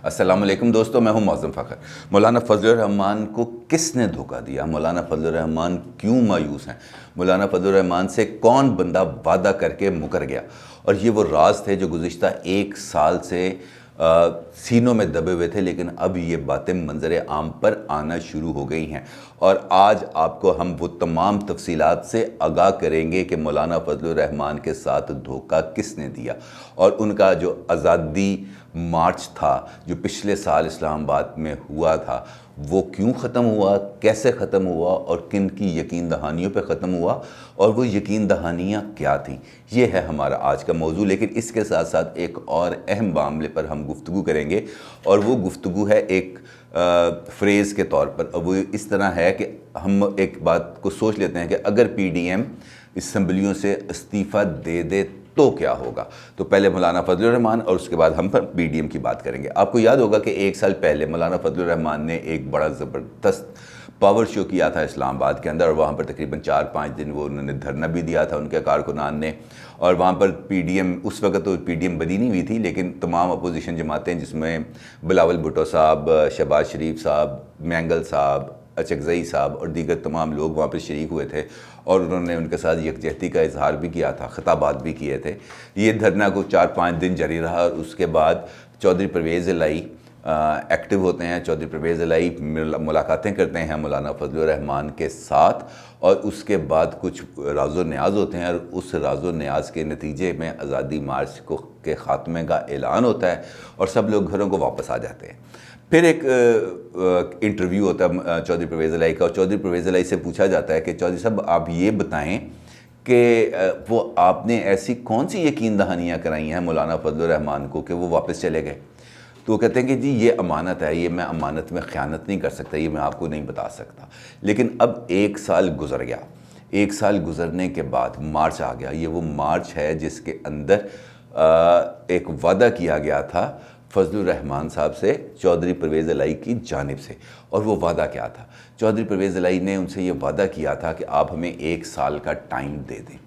السلام علیکم دوستو، میں ہوں معظم فخر۔ مولانا فضل الرحمان کو کس نے دھوکہ دیا؟ مولانا فضل الرحمان کیوں مایوس ہیں؟ مولانا فضل الرحمان سے کون بندہ وعدہ کر کے مکر گیا؟ اور یہ وہ راز تھے جو گزشتہ 1 سال سے سینوں میں دبے ہوئے تھے، لیکن اب یہ باتیں منظر عام پر آنا شروع ہو گئی ہیں، اور آج آپ کو ہم وہ تمام تفصیلات سے آگاہ کریں گے کہ مولانا فضل الرحمان کے ساتھ دھوکہ کس نے دیا، اور ان کا جو آزادی مارچ تھا جو پچھلے سال اسلام آباد میں ہوا تھا وہ کیوں ختم ہوا، کیسے ختم ہوا، اور کن کی یقین دہانیوں پہ ختم ہوا، اور وہ یقین دہانیاں کیا تھیں۔ یہ ہے ہمارا آج کا موضوع، لیکن اس کے ساتھ ساتھ ایک اور اہم معاملے پر ہم گفتگو کریں گے، اور وہ گفتگو ہے ایک فریز کے طور پر، اور وہ اس طرح ہے کہ ہم ایک بات کو سوچ لیتے ہیں کہ اگر پی ڈی ایم اسمبلیوں سے استعفیٰ دے دے تو کیا ہوگا۔ تو پہلے مولانا فضل الرحمان اور اس کے بعد ہم پر پی ڈی ایم کی بات کریں گے۔ آپ کو یاد ہوگا کہ 1 سال پہلے مولانا فضل الرحمان نے ایک بڑا زبردست پاور شو کیا تھا اسلام آباد کے اندر، اور وہاں پر تقریباً 4-5 دن وہ انہوں نے دھرنا بھی دیا تھا ان کے کارکنان نے، اور وہاں پر پی ڈی ایم اس وقت تو پی ڈی ایم بنی نہیں ہوئی تھی، لیکن تمام اپوزیشن جماعتیں جس میں بلاول بھٹو صاحب، شہباز شریف صاحب، مینگل صاحب، اچکزئی صاحب اور دیگر تمام لوگ وہاں پر شریک ہوئے تھے، اور انہوں نے ان کے ساتھ یکجہتی کا اظہار بھی کیا تھا، خطابات بھی کیے تھے۔ یہ دھرنا کو 4-5 دن جاری رہا، اور اس کے بعد چودھری پرویز الہی ایکٹیو ہوتے ہیں۔ چودھری پرویز الہی ملاقاتیں کرتے ہیں مولانا فضل الرحمان کے ساتھ، اور اس کے بعد کچھ راز و نیاز ہوتے ہیں، اور اس راز و نیاز کے نتیجے میں آزادی مارچ کے خاتمے کا اعلان ہوتا ہے، اور سب لوگ گھروں کو واپس آ جاتے ہیں۔ پھر ایک انٹرویو ہوتا ہے چودھری پرویز الہی کا، اور چودھری پرویز الہی سے پوچھا جاتا ہے کہ چودھری صاحب آپ یہ بتائیں کہ وہ آپ نے ایسی کون سی یقین دہانیاں کرائی ہیں مولانا فضل الرحمان کو کہ وہ واپس چلے گئے؟ تو وہ کہتے ہیں کہ جی یہ امانت ہے، یہ میں امانت میں خیانت نہیں کر سکتا، یہ میں آپ کو نہیں بتا سکتا۔ لیکن اب 1 سال گزر گیا، 1 سال گزرنے کے بعد مارچ آ گیا۔ یہ وہ مارچ ہے جس کے اندر ایک وعدہ کیا گیا تھا فضل الرحمان صاحب سے چودھری پرویز الہی کی جانب سے، اور وہ وعدہ کیا تھا؟ چودھری پرویز الہی نے ان سے یہ وعدہ کیا تھا کہ آپ ہمیں 1 سال کا ٹائم دے دیں،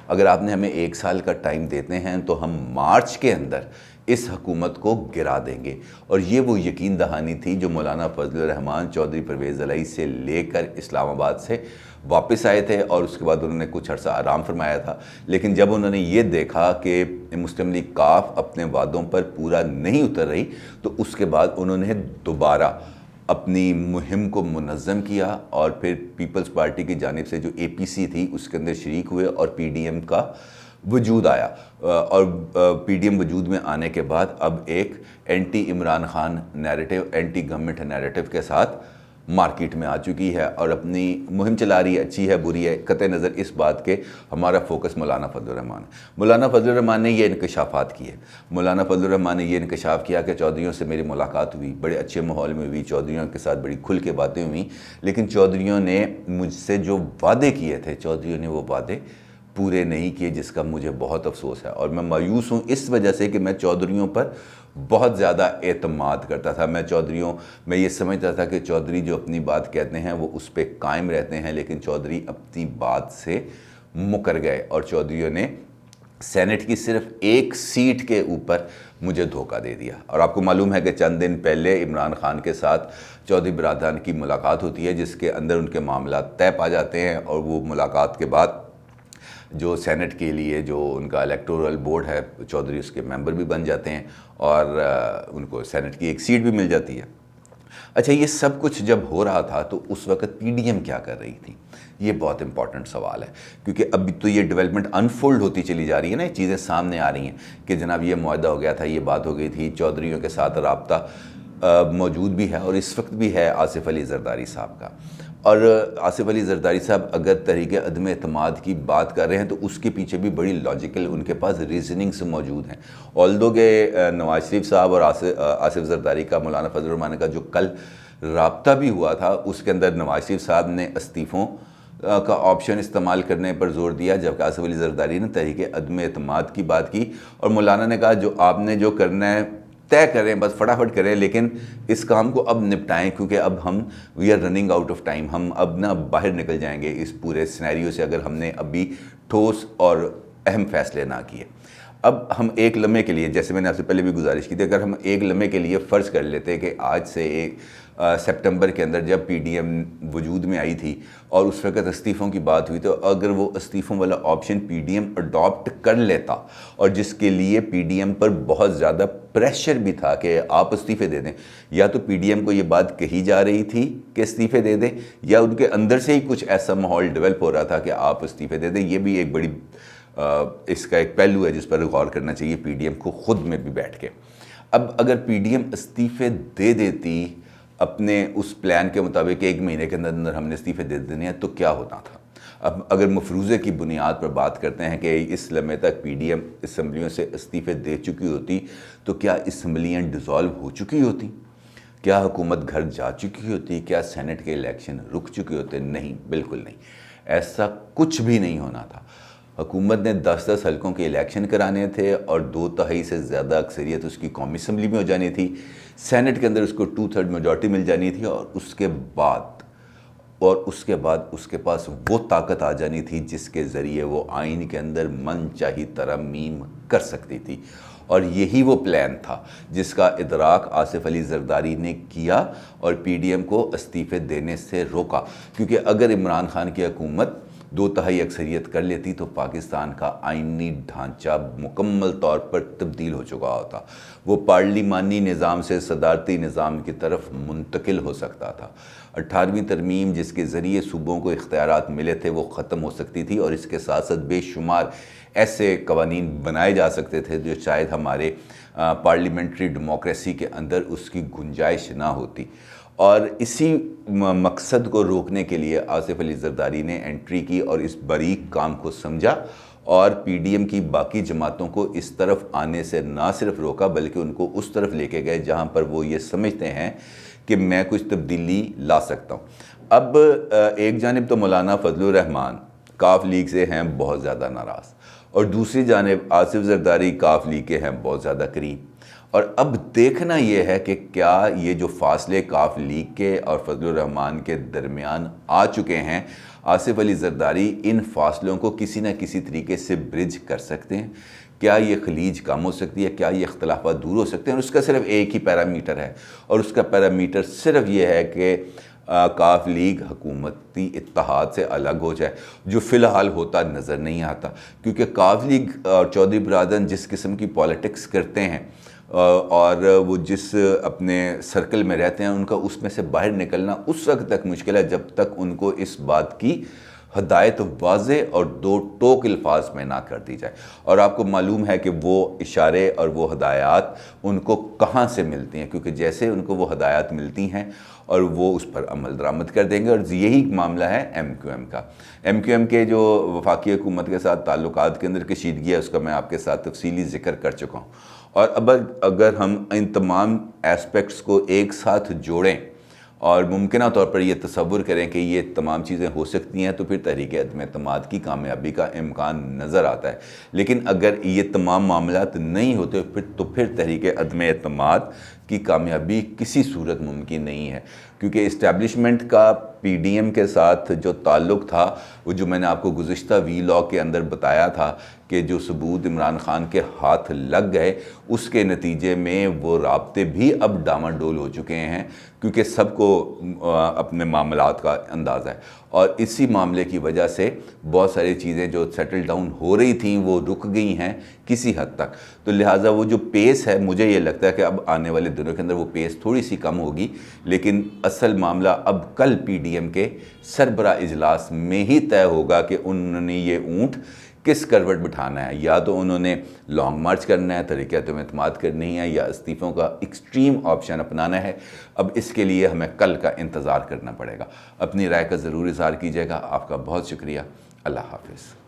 اگر آپ نے ہمیں 1 سال کا ٹائم دیتے ہیں تو ہم مارچ کے اندر اس حکومت کو گرا دیں گے۔ اور یہ وہ یقین دہانی تھی جو مولانا فضل الرحمان چودھری پرویز الہی سے لے کر اسلام آباد سے واپس آئے تھے، اور اس کے بعد انہوں نے کچھ عرصہ آرام فرمایا تھا۔ لیکن جب انہوں نے یہ دیکھا کہ مسلم لیگ کاف اپنے وعدوں پر پورا نہیں اتر رہی، تو اس کے بعد انہوں نے دوبارہ اپنی مہم کو منظم کیا، اور پھر پیپلز پارٹی کی جانب سے جو اے پی سی تھی اس کے اندر شریک ہوئے، اور پی ڈی ایم کا وجود آیا، اور پی ڈی ایم وجود میں آنے کے بعد اب ایک anti Imran Khan narrative, anti government narrative کے ساتھ مارکیٹ میں آ چکی ہے، اور اپنی مہم چلا رہی ہے، اچھی ہے بری ہے، قطع نظر اس بات کے ہمارا فوکس مولانا فضل الرحمان ہے۔ مولانا فضل الرحمان نے یہ انکشافات کیے، مولانا فضل الرحمان نے یہ انکشاف کیا کہ چودھریوں سے میری ملاقات ہوئی، بڑے اچھے ماحول میں ہوئی، چودھریوں کے ساتھ بڑی کھل کے باتیں ہوئیں، لیکن چودھریوں نے مجھ سے جو وعدے کیے تھے، چودھریوں نے وہ وعدے پورے نہیں کیے، جس کا مجھے بہت افسوس ہے، اور میں مایوس ہوں اس وجہ سے کہ میں چودھریوں پر بہت زیادہ اعتماد کرتا تھا۔ میں یہ سمجھتا تھا کہ چودھری جو اپنی بات کہتے ہیں وہ اس پہ قائم رہتے ہیں، لیکن چودھری اپنی بات سے مکر گئے، اور چودھریوں نے سینٹ کی صرف 1 سیٹ کے اوپر مجھے دھوکہ دے دیا۔ اور آپ کو معلوم ہے کہ چند دن پہلے عمران خان کے ساتھ چودھری برادران کی ملاقات ہوتی ہے، جس کے اندر ان کے معاملات طے پا جاتے ہیں، اور وہ ملاقات کے بعد جو سینٹ کے لیے جو ان کا الیکٹورل بورڈ ہے، چودھری اس کے ممبر بھی بن جاتے ہیں، اور ان کو سینٹ کی 1 سیٹ بھی مل جاتی ہے۔ اچھا، یہ سب کچھ جب ہو رہا تھا تو اس وقت پی ڈی ایم کیا کر رہی تھی؟ یہ بہت امپورٹنٹ سوال ہے، کیونکہ ابھی تو یہ ڈیولپمنٹ انفولڈ ہوتی چلی جا رہی ہے نا، یہ چیزیں سامنے آ رہی ہیں کہ جناب یہ معاہدہ ہو گیا تھا، یہ بات ہو گئی تھی، چودھریوں کے ساتھ رابطہ موجود بھی ہے، اور اس وقت بھی ہے آصف علی زرداری صاحب کا۔ اور آصف علی زرداری صاحب اگر تحریک عدم اعتماد کی بات کر رہے ہیں تو اس کے پیچھے بھی بڑی لاجیکل ان کے پاس ریزننگز موجود ہیں، آلدو کہ نواز شریف صاحب اور آصف زرداری کا، مولانا فضل الرحمان کا جو کل رابطہ بھی ہوا تھا، اس کے اندر نواز شریف صاحب نے استعفوں کا آپشن استعمال کرنے پر زور دیا، جبکہ آصف علی زرداری نے تحریک عدم اعتماد کی بات کی، اور مولانا نے کہا جو آپ نے جو کرنا ہے طے کریں، بس فٹافٹ کریں، لیکن اس کام کو اب نپٹائیں، کیونکہ اب ہم we are running out of time, ہم اب نہ باہر نکل جائیں گے اس پورے سینیریو سے اگر ہم نے ابھی ٹھوس اور اہم فیصلے نہ کیے۔ اب ہم ایک لمحے کے لیے، جیسے میں نے آپ سے پہلے بھی گزارش کی تھی، اگر ہم ایک لمحے کے لیے فرض کر لیتے کہ آج سے ایک سپٹمبر کے اندر جب پی ڈی ایم وجود میں آئی تھی اور اس وقت استعفوں کی بات ہوئی، تو اگر وہ استعفوں والا option P D M adapt کر لیتا، اور جس کے لیے پی ڈی ایم پر بہت زیادہ پریشر بھی تھا کہ آپ استعفے دے دیں، یا تو پی ڈی ایم کو یہ بات کہی جا رہی تھی کہ استعفے دے دیں، یا ان کے اندر سے ہی کچھ ایسا ماحول ڈیولپ ہو رہا تھا کہ آپ استعفے دے دیں. یہ بھی ایک بڑی اس کا ایک پہلو ہے جس پر غور کرنا چاہیے پی ڈی ایم کو خود میں بھی بیٹھ کے. اب اگر پی ڈی ایم استعفے دے دیتی اپنے اس پلان کے مطابق 1 مہینے کے اندر ہم نے استعفے دے دینے ہیں، تو کیا ہوتا تھا؟ اب اگر مفروضے کی بنیاد پر بات کرتے ہیں کہ اس لمحے تک پی ڈی ایم اسمبلیوں سے استعفے دے چکی ہوتی، تو کیا اسمبلیاں ڈیزالو ہو چکی ہوتی؟ کیا حکومت گھر جا چکی ہوتی؟ کیا سینٹ کے الیکشن رک چکے ہوتے؟ نہیں، بالکل نہیں. ایسا کچھ بھی نہیں ہونا تھا. حکومت نے 10 حلقوں کے الیکشن کرانے تھے اور 2/3 سے زیادہ اکثریت اس کی قومی اسمبلی میں ہو جانی تھی. سینٹ کے اندر اس کو 2/3 میجورٹی مل جانی تھی، اور اس کے بعد اس کے پاس وہ طاقت آ جانی تھی جس کے ذریعے وہ آئین کے اندر من چاہی ترمیم کر سکتی تھی. اور یہی وہ پلان تھا جس کا ادراک آصف علی زرداری نے کیا اور پی ڈی ایم کو استعفے دینے سے روکا. کیونکہ اگر عمران خان کی حکومت 2/3 اکثریت کر لیتی تو پاکستان کا آئینی ڈھانچہ مکمل طور پر تبدیل ہو چکا ہوتا. وہ پارلیمانی نظام سے صدارتی نظام کی طرف منتقل ہو سکتا تھا. 18ویں ترمیم جس کے ذریعے صوبوں کو اختیارات ملے تھے وہ ختم ہو سکتی تھی، اور اس کے ساتھ ساتھ بے شمار ایسے قوانین بنائے جا سکتے تھے جو شاید ہمارے پارلیمنٹری ڈیموکریسی کے اندر اس کی گنجائش نہ ہوتی. اور اسی مقصد کو روکنے کے لیے آصف علی زرداری نے انٹری کی اور اس باریک کام کو سمجھا، اور پی ڈی ایم کی باقی جماعتوں کو اس طرف آنے سے نہ صرف روکا بلکہ ان کو اس طرف لے کے گئے جہاں پر وہ یہ سمجھتے ہیں کہ میں کچھ تبدیلی لا سکتا ہوں. اب ایک جانب تو مولانا فضل الرحمان کاف لیگ سے ہیں بہت زیادہ ناراض، اور دوسری جانب آصف زرداری کاف لیگ کے ہیں بہت زیادہ قریب. اور اب دیکھنا یہ ہے کہ کیا یہ جو فاصلے کاف لیگ کے اور فضل الرحمان کے درمیان آ چکے ہیں، آصف علی زرداری ان فاصلوں کو کسی نہ کسی طریقے سے برج کر سکتے ہیں؟ کیا یہ خلیج کم ہو سکتی ہے؟ کیا یہ اختلافات دور ہو سکتے ہیں؟ اور اس کا صرف ایک ہی پیرامیٹر ہے، اور اس کا پیرامیٹر صرف یہ ہے کہ کاف لیگ حکومتی اتحاد سے الگ ہو جائے، جو فی الحال ہوتا نظر نہیں آتا. کیونکہ کاف لیگ اور چودھری برادران جس قسم کی پالیٹکس کرتے ہیں اور وہ جس اپنے سرکل میں رہتے ہیں، ان کا اس میں سے باہر نکلنا اس وقت تک مشکل ہے جب تک ان کو اس بات کی ہدایت واضح اور 2 ٹوک الفاظ میں نہ کر دی جائے. اور آپ کو معلوم ہے کہ وہ اشارے اور وہ ہدایات ان کو کہاں سے ملتی ہیں، کیونکہ جیسے ان کو وہ ہدایات ملتی ہیں اور وہ اس پر عمل درآمد کر دیں گے. اور یہی معاملہ ہے ایم کیو ایم کا. ایم کیو ایم کے جو وفاقی حکومت کے ساتھ تعلقات کے اندر کشیدگی ہے، اس کا میں آپ کے ساتھ تفصیلی ذکر کر چکا ہوں. اور اب اگر ہم ان تمام ایسپیکٹس کو ایک ساتھ جوڑیں اور ممکنہ طور پر یہ تصور کریں کہ یہ تمام چیزیں ہو سکتی ہیں، تو پھر تحریک عدم اعتماد کی کامیابی کا امکان نظر آتا ہے. لیکن اگر یہ تمام معاملات نہیں ہوتے تو پھر تحریک عدم اعتماد کی کامیابی کسی صورت ممکن نہیں ہے. کیونکہ اسٹیبلشمنٹ کا پی ڈی ایم کے ساتھ جو تعلق تھا، وہ جو میں نے آپ کو گزشتہ وی لاگ کے اندر بتایا تھا کہ جو ثبوت عمران خان کے ہاتھ لگ گئے، اس کے نتیجے میں وہ رابطے بھی اب ڈاماڈول ہو چکے ہیں، کیونکہ سب کو اپنے معاملات کا اندازہ ہے. اور اسی معاملے کی وجہ سے بہت ساری چیزیں جو سیٹل ڈاؤن ہو رہی تھیں وہ رک گئی ہیں کسی حد تک. تو لہٰذا وہ جو پیس ہے، مجھے یہ لگتا ہے کہ اب آنے والے دنوں کے اندر وہ پیس تھوڑی سی کم ہوگی. لیکن اصل معاملہ اب کل پی ڈی ایم کے سربراہ اجلاس میں ہی طے ہوگا کہ انہوں نے یہ اونٹ کس کروٹ بٹھانا ہے. یا تو انہوں نے لانگ مارچ کرنا ہے، تحریک عدم اعتماد کرنی ہے، یا استعفوں کا ایکسٹریم آپشن اپنانا ہے. اب اس کے لیے ہمیں کل کا انتظار کرنا پڑے گا. اپنی رائے کا ضرور اظہار کیجیے گا. آپ کا بہت شکریہ. اللہ حافظ.